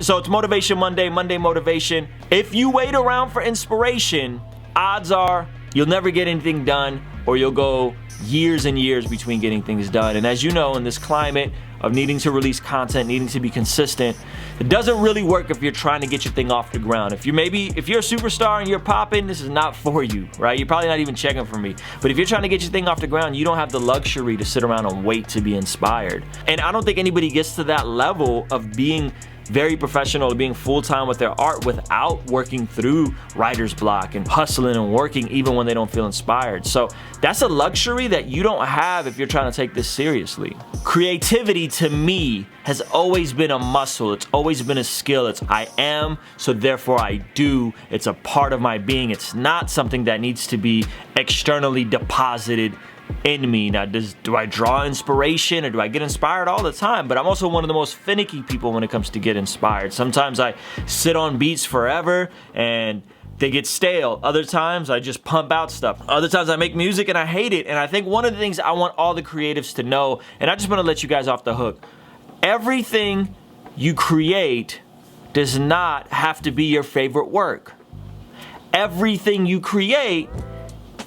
So it's Motivation Monday, Monday motivation. If you wait around for inspiration, odds are you'll never get anything done, or you'll go years and years between getting things done. And as you know, in this climate of needing to release content, needing to be consistent, it doesn't really work if you're trying to get your thing off the ground. If you're a superstar and you're popping, this is not for you, right? You're probably not even checking for me. But if you're trying to get your thing off the ground, you don't have the luxury to sit around and wait to be inspired. And I don't think anybody gets to that level of being very professional, being full-time with their art without working through writer's block and hustling and working even when they don't feel inspired. So that's a luxury that you don't have if you're trying to take this seriously. Creativity to me has always been a muscle. It's always been a skill. It's I am, so therefore I do. It's a part of my being. It's not something that needs to be externally deposited in me. Now, do I draw inspiration, or do I get inspired all the time? But I'm also one of the most finicky people when it comes to get inspired. Sometimes I sit on beats forever and they get stale. Other times I just pump out stuff. Other times I make music and I hate it. And I think one of the things I want all the creatives to know, and I just want to let you guys off the hook, everything you create does not have to be your favorite work. Everything you create,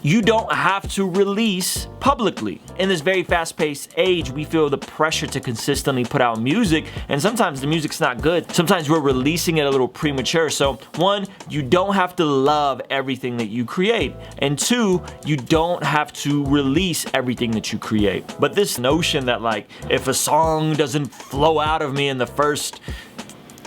you don't have to release publicly. In this very fast-paced age, we feel the pressure to consistently put out music, and sometimes the music's not good. Sometimes we're releasing it a little premature. So one, you don't have to love everything that you create. And two, you don't have to release everything that you create. But this notion that like, if a song doesn't flow out of me in the first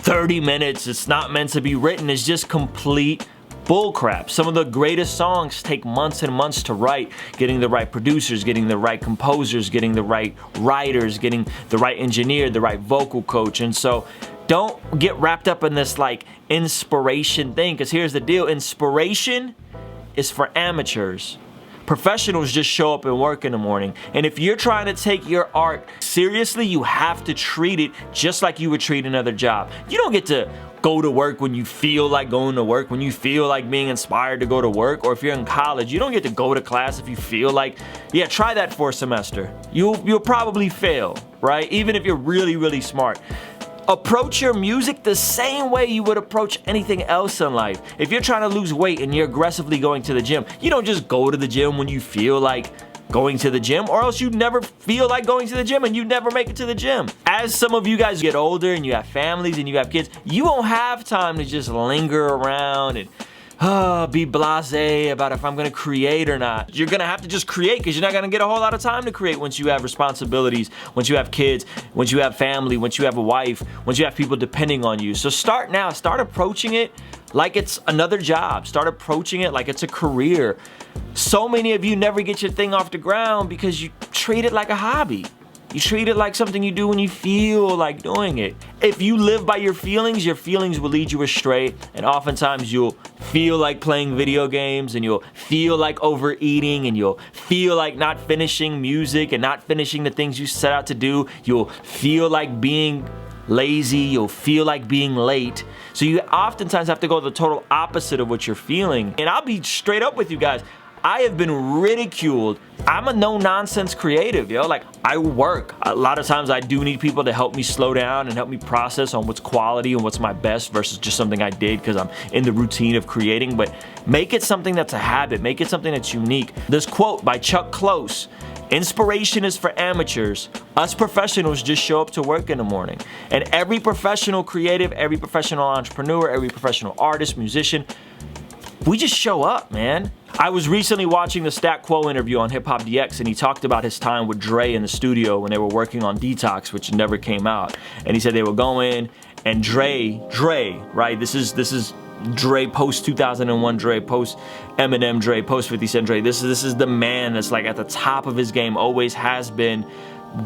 30 minutes, it's not meant to be written, is just complete bullcrap. Some of the greatest songs take months and months to write, getting the right producers, getting the right composers, getting the right writers, getting the right engineer, the right vocal coach. And so don't get wrapped up in this like inspiration thing, because here's the deal. Inspiration is for amateurs. Professionals just show up and work in the morning. And if you're trying to take your art seriously, you have to treat it just like you would treat another job. You don't get to go to work when you feel like going to work, when you feel like being inspired to go to work. Or if you're in college, you don't get to go to class if you feel like, yeah, try that for a semester. You'll probably fail, right? Even if you're really, really smart. Approach your music the same way you would approach anything else in life. If you're trying to lose weight and you're aggressively going to the gym, you don't just go to the gym when you feel like going to the gym, or else you never feel like going to the gym and you never make it to the gym. As some of you guys get older and you have families and you have kids, you won't have time to just linger around and be blasé about if I'm gonna create or not. You're gonna have to just create, because you're not gonna get a whole lot of time to create once you have responsibilities, once you have kids, once you have family, once you have a wife, once you have people depending on you. So start now. Start approaching it like it's another job. Start approaching it like it's a career. So many of you never get your thing off the ground because you treat it like a hobby. You treat it like something you do when you feel like doing it. If you live by your feelings will lead you astray, and oftentimes you'll feel like playing video games, and you'll feel like overeating, and you'll feel like not finishing music and not finishing the things you set out to do. You'll feel like being lazy, you'll feel like being late. So you oftentimes have to go the total opposite of what you're feeling. And I'll be straight up with you guys. I have been ridiculed. I'm a no-nonsense creative, yo. Like, I work. A lot of times I do need people to help me slow down and help me process on what's quality and what's my best versus just something I did because I'm in the routine of creating. But make it something that's a habit. Make it something that's unique. This quote by Chuck Close: "Inspiration is for amateurs. Us professionals just show up to work in the morning." And every professional creative, every professional entrepreneur, every professional artist, musician, we just show up, man. I was recently watching the Stat Quo interview on Hip Hop DX, and he talked about his time with Dre in the studio when they were working on Detox, which never came out. And he said they would go in, and Dre, right? This is Dre post 2001 Dre, post Eminem Dre, post 50 Cent Dre. This is the man that's like at the top of his game, always has been,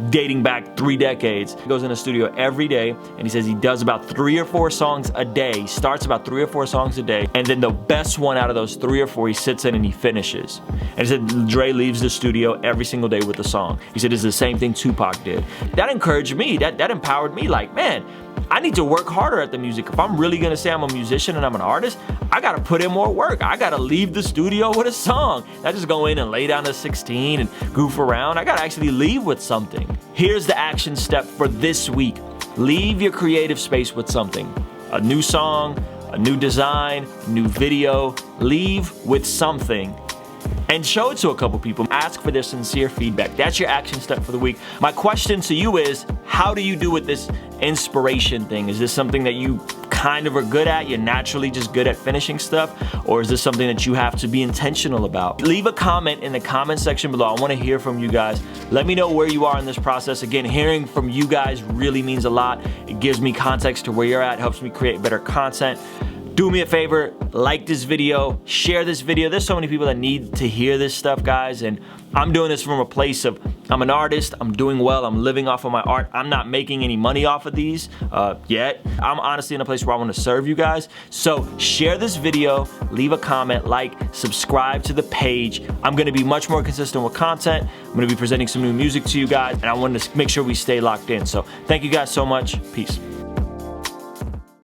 dating back 3 decades. He goes in the studio every day, and he says he does about 3 or 4 songs a day. He starts about 3 or 4 songs a day, and then the best one out of those 3 or 4 he sits in and he finishes. And he said Dre leaves the studio every single day with a song. He said it's the same thing Tupac did. That encouraged me, that empowered me. Like, man, I need to work harder at the music. If I'm really gonna say I'm a musician and I'm an artist, I gotta put in more work. I gotta leave the studio with a song. Not just go in and lay down to 16 and goof around. I gotta actually leave with something. Here's the action step for this week. Leave your creative space with something. A new song, a new design, new video. Leave with something and show it to a couple people. Ask for their sincere feedback. That's your action step for the week. My question to you is, how do you do with this inspiration thing? Is this something that you kind of are good at? You're naturally just good at finishing stuff? Or is this something that you have to be intentional about? Leave a comment in the comment section below. I want to hear from you guys. Let me know where you are in this process. Again, hearing from you guys really means a lot. It gives me context to where you're at, helps me create better content. Do me a favor, like this video, share this video. There's so many people that need to hear this stuff, guys, and I'm doing this from a place of, I'm an artist, I'm doing well, I'm living off of my art. I'm not making any money off of these yet. I'm honestly in a place where I want to serve you guys. So share this video, leave a comment, like, subscribe to the page. I'm gonna be much more consistent with content. I'm gonna be presenting some new music to you guys, and I wanted to make sure we stay locked in. So thank you guys so much. Peace.